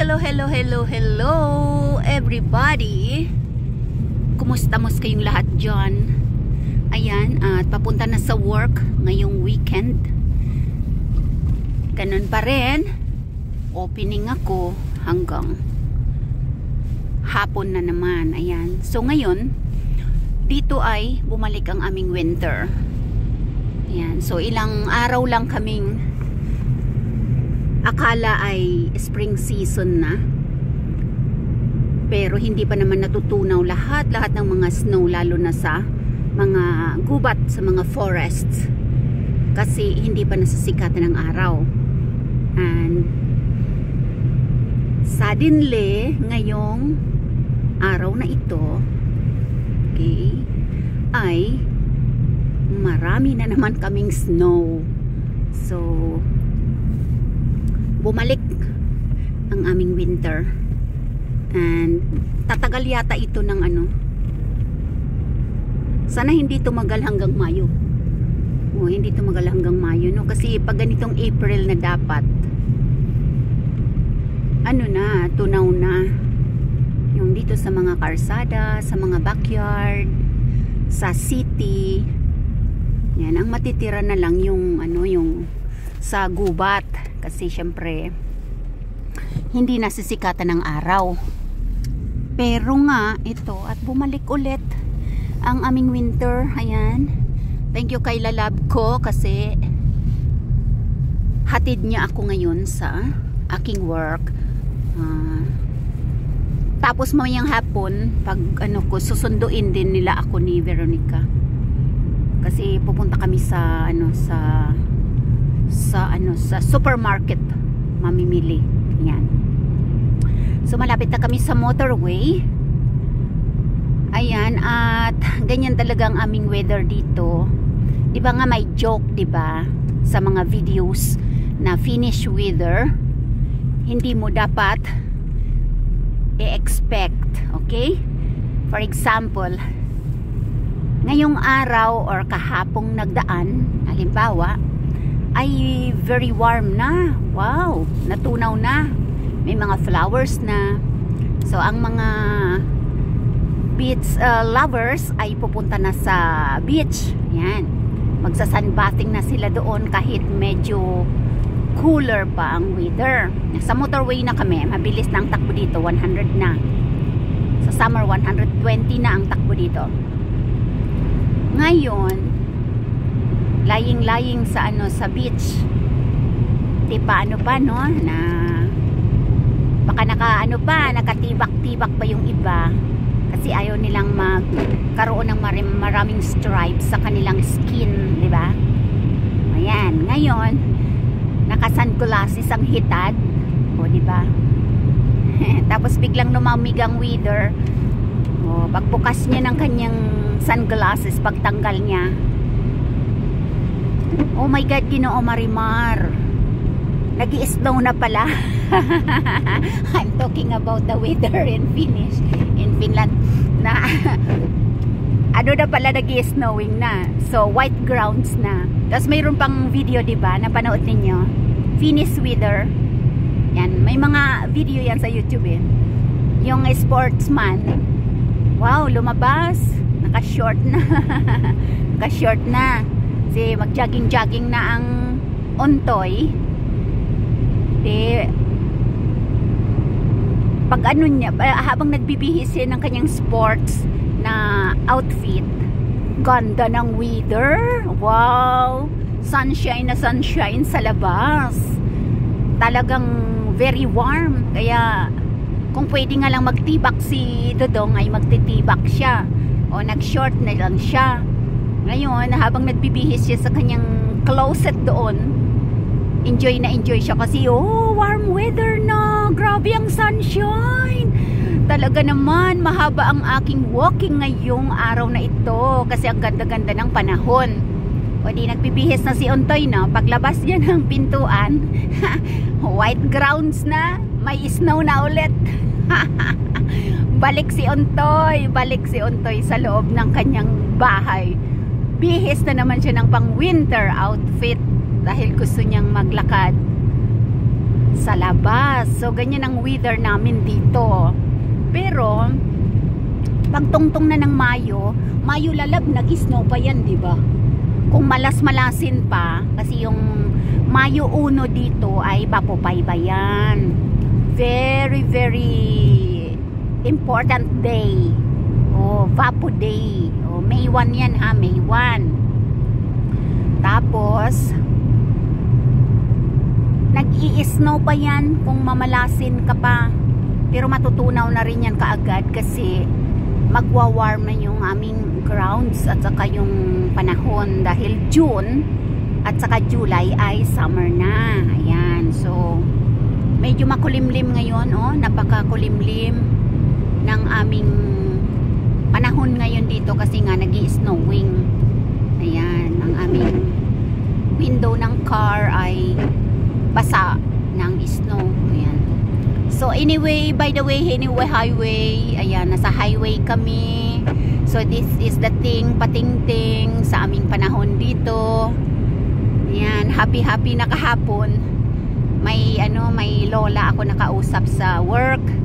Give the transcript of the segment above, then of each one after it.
Hello everybody. Kumusta kayong lahat dyan? Ayan, at papunta na sa work ngayong weekend. Ganun pa rin. Opening ako hanggang hapon na naman. Ayan. So ngayon, dito ay bumalik ang aming winter. Ayan. So ilang araw lang kaming akala ay spring season na, pero hindi pa naman natutunaw lahat ng mga snow, lalo na sa mga gubat, sa mga forests, kasi hindi pa nasisikatan ng araw. And suddenly ngayong araw na ito, okay, ay marami na naman kaming snow. So bumalik ang aming winter, and tatagal yata ito ng sana hindi tumagal hanggang Mayo. Hindi tumagal hanggang Mayo, no? Kasi pag ganitong April na dapat na, tunaw na yung dito sa mga karsada, sa mga backyard, sa city. Yan, ang matitira na lang yung yung sa gubat, kasi syempre hindi nasisikatan ng araw. Pero nga ito, at bumalik ulit ang aming winter. Ayan, thank you kay lalab ko, kasi hatid niya ako ngayon sa aking work. Tapos mamayang hapon, pag ko, susunduin din nila ako ni Veronica, kasi pupunta kami sa sa supermarket mamimili. Yan. So malapit na kami sa motorway. Ayan, at ganyan talaga ang aming weather dito. 'Di ba nga may joke, 'di ba, sa mga videos na Finnish weather, hindi mo dapat i-expect, okay? For example, ngayong araw or kahapong nagdaan, halimbawa, ay very warm na. Wow, natunaw na. May mga flowers na. So ang mga beach lovers ay pupunta na sa beach. Yan. Magsa-sunbathing na sila doon kahit medyo cooler pa ang weather. Sa motorway na kami, mabilis na ang takbo dito, 100 na. Sa summer 120 na ang takbo dito. Ngayon, lying sa sa beach. Di pa pa, no, na baka nakatibak-tibak pa yung iba, kasi ayaw nilang magkaroon ng maraming stripes sa kanilang skin, di ba? Ayan, ngayon naka-sunglasses ang hitad, o di ba? Tapos biglang lumamig ang weather. O, pagbukas niya ng kanyang sunglasses, pagtanggal niya, oh my God, Ginoo Marimar, nag-i-snow na pala. I'm talking about the weather in Finland na na pala, nag-i-snowing na. So white grounds na. Tapos mayroon pang video, diba, na panood ninyo, Finnish weather. Yan, may mga video yan sa YouTube eh. Yung sportsman, wow, lumabas, naka-short na. Naka-short na. Kasi mag-jogging na ang ontoy. Pag niya, habang nagbibihis siya ng kanyang sports na outfit, ganda ng weather. Wow, sunshine na sunshine sa labas. Talagang very warm. Kaya kung pwede nga lang magtibak si Dodong, ay magtitibak siya, o nag-short na lang siya. Ngayon, habang nagbibihis siya sa kanyang closet doon, enjoy na enjoy siya, kasi warm weather na, grabe ang sunshine. Talaga naman, mahaba ang aking walking ngayong araw na ito, kasi ang ganda-ganda ng panahon. O di, nagbibihis na si Ontoy, no? Paglabas niya ng pintuan, white grounds na, may snow na ulit. Balik si Ontoy sa loob ng kanyang bahay. Bihis na naman siya ng pang winter outfit dahil gusto niyang maglakad sa labas. So ganyan ang weather namin dito. Pero pagtungtong na ng Mayo lalab, nag-snow pa yan, di ba? Kung malas-malasin pa, kasi yung Mayo 1 dito ay Bapupayba yan. Very, very important day. Vapo Day. May 1 yan ha, May 1. Tapos nag-i-snow pa yan kung mamalasin ka pa. Pero matutunaw na rin yan kaagad kasi magwa-warm na yung aming grounds at saka yung panahon dahil June at saka July ay summer na. Ayan. So medyo makulimlim ngayon, napakakulimlim ng aming panahon ngayon dito kasi nga nag-i-snowing. Ayan, ang aming window ng car ay basa ng snow. Ayan. So anyway, by the way, anyway, highway. Ayan, nasa highway kami. So this is the thing, patingting sa aming panahon dito. Ayan, happy na kahapon. May lola ako nakausap sa work.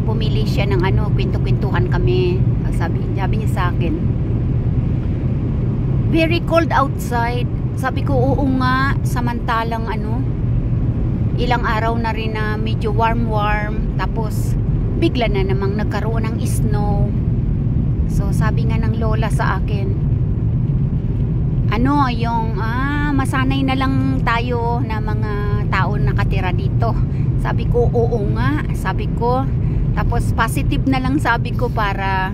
Pumili siya ng kwento-kwentuhan kami. Sabi niya sa akin, very cold outside. Sabi ko, oo nga, samantalang ilang araw na rin na medyo warm. Tapos bigla na namang nagkaroon ng snow. So sabi nga ng lola sa akin, masanay na lang tayo na mga tao nakatira dito. Sabi ko, oo nga, sabi ko. Tapos positive na lang sabi ko para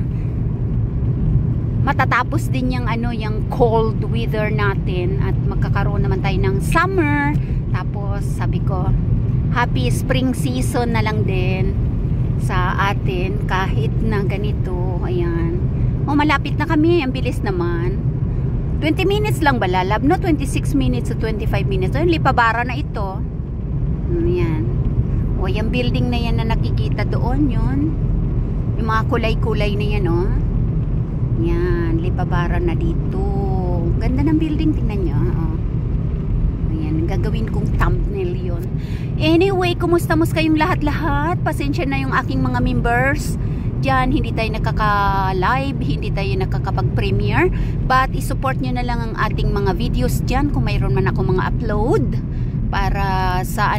matatapos din yung cold weather natin at magkakaroon naman tayo ng summer. Tapos sabi ko, happy spring season na lang din sa atin kahit na ganito. Ayan. Malapit na kami, ang bilis naman. 20 minutes lang ba lalab? No, 26 minutes to 25 minutes. So, yung Lipabara na ito. Ayan. Yung building na yan na nakikita doon, yun. Yung mga kulay-kulay na yan, Yan, Lipabara na dito. Ganda ng building, tingnan nyo. Ayan, gagawin kong thumbnail yun. Anyway, kumusta kayong lahat-lahat? Pasensya na yung aking mga members. Diyan, hindi tayo nakaka-live, hindi tayo nakakapag-premiere. But, isupport nyo na lang ang ating mga videos dyan kung mayroon man ako mga upload. Para sa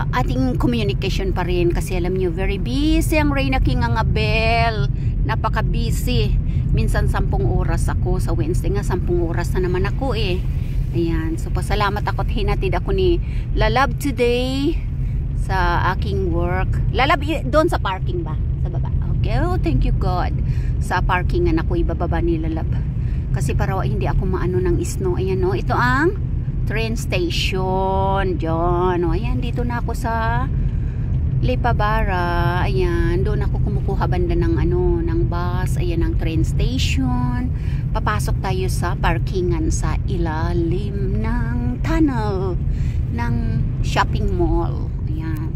ating communication pa rin kasi alam nyo, very busy ang Reyna King ang Abel, napaka busy. Minsan 10 oras ako sa Wednesday, nga 10 oras na naman ako ayan, so pasalamat ako at hinatid ako ni Lalab today sa aking work. Lalab doon sa parking ba? Sa baba. Okay, thank you God. Sa parkingan ako ibababa ni Lalab kasi para hindi ako maano ng snow. Ayan ito ang train station dyan. Ayan, dito na ako sa Lipabara. Ayan, doon ako kumukuha banda ng ng bus. Ayan ang train station. Papasok tayo sa parkingan sa ilalim ng tunnel ng shopping mall. Ayan.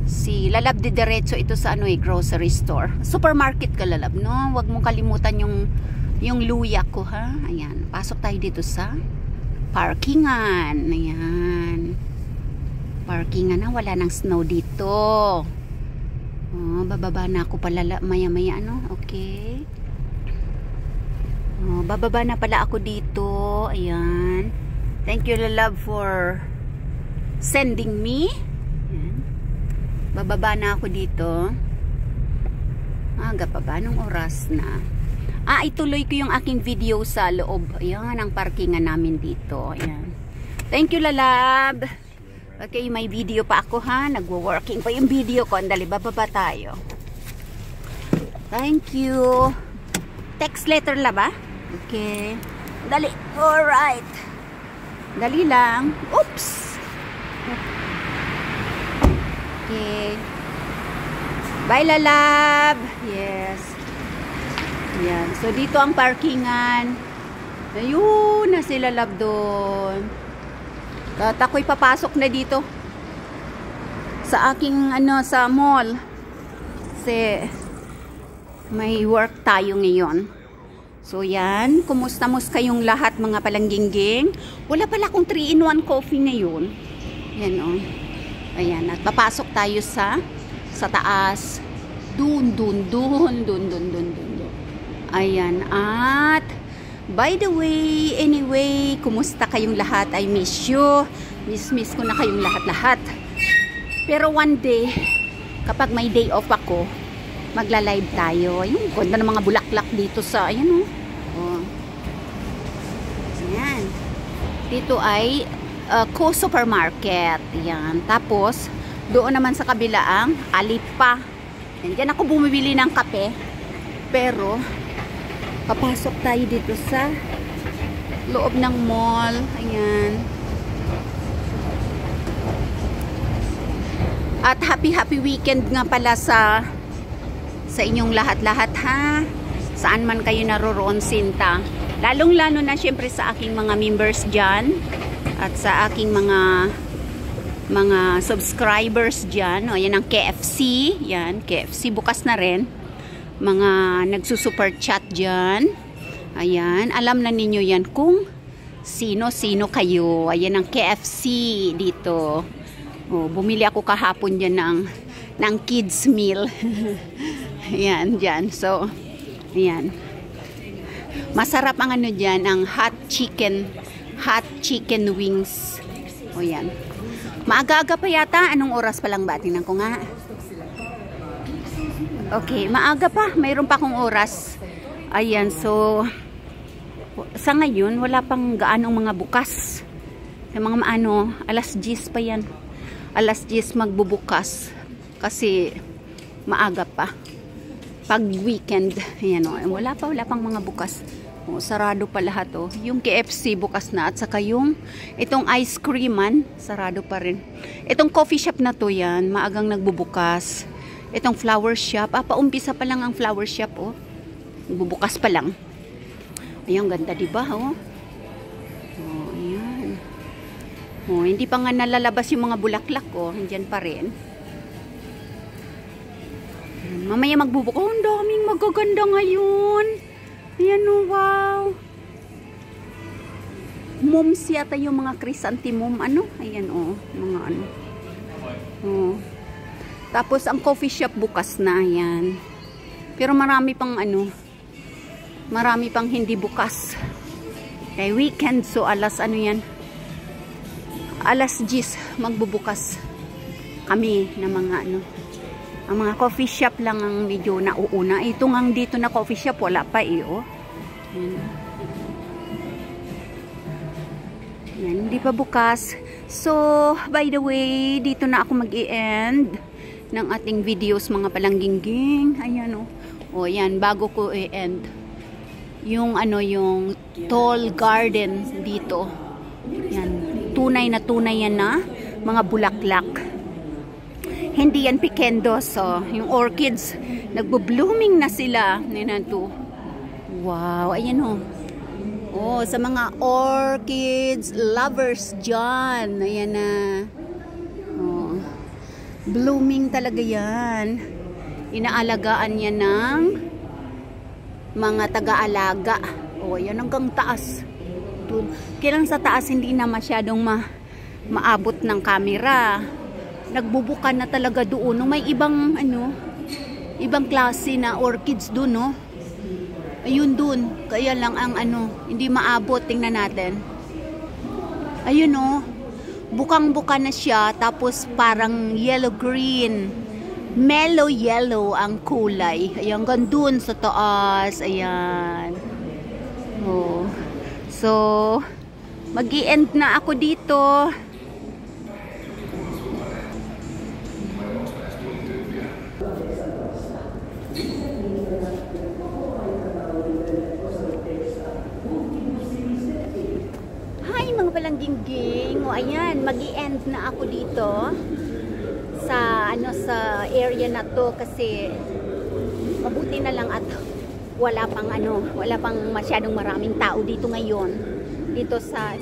Si Lalab de diretso ito sa grocery store. Supermarket ka Lalab, no? Huwag mong kalimutan yung luya ko, ha? Ayan, pasok tayo dito sa parkingan. Ayan. Parkingan na, wala nang snow dito. Bababa na ako pala maya-maya okay. Bababa na pala ako dito. Ayan. Thank you Love for sending me. Ayan. Bababa na ako dito. Aga pa ba? Anong oras na? Ituloy ko yung aking video sa loob. Ayan, ang parkingan namin dito. Ayan. Thank you, Lalab. Okay, may video pa ako, ha. Nagwo-working pa yung video ko. Andali, bababa tayo. Thank you. Text letter la ba? Okay. Dali. Alright. Dali lang. Oops. Okay. Bye, Lalab. Yes. Yan. So, dito ang parkingan. Ayun, na sila Lab doon. At ako'y papasok na dito. Sa aking, sa mall. Kasi, may work tayo ngayon. So yan, kumusta kayong lahat mga palangging-ging? Wala pala akong 3-in-1 coffee ngayon. Yan o. Ayan, at papasok tayo sa taas. Dun. Ayan, at by the way, anyway, kumusta kayong lahat? I miss you. Miss ko na kayong lahat-lahat. Pero one day, kapag may day off ako, magla-live tayo. Ayun, ganda ng mga bulaklak dito sa, ayan o. Oh. Ayan. Dito ay Co Supermarket. Ayan. Tapos, doon naman sa kabila ang Alipa. Ayan, dyan ako bumibili ng kape. Pero, papasok tayo dito sa loob ng mall. Ayan. At happy weekend nga pala sa inyong lahat-lahat ha. Saan man kayo naroroon sinta. Lalong-lalo na syempre sa aking mga members dyan. At sa aking mga subscribers dyan. O, yan ang KFC. Yan, KFC bukas na rin. Mga nagsusuper chat dyan. Ayan, alam na ninyo yan kung sino-sino kayo. Ayan ang KFC dito. O, bumili ako kahapon dyan ng kids meal. Ayan, dyan. So, ayan. Masarap ang ano dyan, ang hot chicken wings. O, yan. Maaga-aga pa yata. Anong oras pa lang ba? Tingnan ko nga. Okay, maaga pa. Mayroon pa akong oras. Ayan, so sa ngayon, wala pang gaanong mga bukas. Yung mga alas 10 pa yan. Alas 10 magbubukas. Kasi maaga pa. Pag weekend, ayan o. Wala pang mga bukas. O, sarado pa lahat o. Yung KFC bukas na. At saka itong ice creaman, sarado pa rin. Itong coffee shop na to yan, maagang nagbubukas. Itong flower shop, paumpisa pa lang ang flower shop, oh. Bubukas pa lang. Ayun, ganda, diba, oh? Oh, ayan. Oh, hindi pa nga nalalabas yung mga bulaklak, oh. Nandiyan pa rin. Mamaya magbubukas. Oh, ang daming magaganda ngayon. Ayan, oh, wow. Moms yata yung mga chrysanthemum, Ayan, oh. Mga Oh. Tapos, ang coffee shop bukas na, yan. Pero marami pang marami pang hindi bukas. Kaya weekend, so alas yan? Alas 10, magbubukas kami ng mga ang mga coffee shop lang ang medyo nauuna. Ito nga dito na coffee shop, wala pa oh. Yan, hindi pa bukas. So, by the way, dito na ako mag-i-end ng ating videos mga palangging-ging. Ayan o. O yan, bago ko i-end yung yung tall garden dito. Yan, tunay yan na mga bulaklak. Hindi yan pikendo. So, yung orchids, nagbo-blooming na sila. Yan to. Wow, ayan o. Oh, sa mga orchids lovers dyan. Ayan na. Blooming talaga yan. Inaalagaan niya ng mga taga-alaga. O, yan hanggang taas. Kailan sa taas hindi na masyadong maabot ng camera. Nagbubuka na talaga doon. May ibang ibang klase na orchids doon, no? Ayun doon. Kaya lang ang hindi maabot. Tingnan natin. Ayun, no? Bukang-buka na siya, tapos parang yellow-green. Mellow yellow ang kulay. Ayan, gandun sa taas. Ayan. Oh. So, mag-i-end na ako dito. Palangging-ging. O, ayan, mag-i-end na ako dito sa sa area na to kasi mabuti na lang at wala pang masyadong maraming tao dito ngayon. Dito sa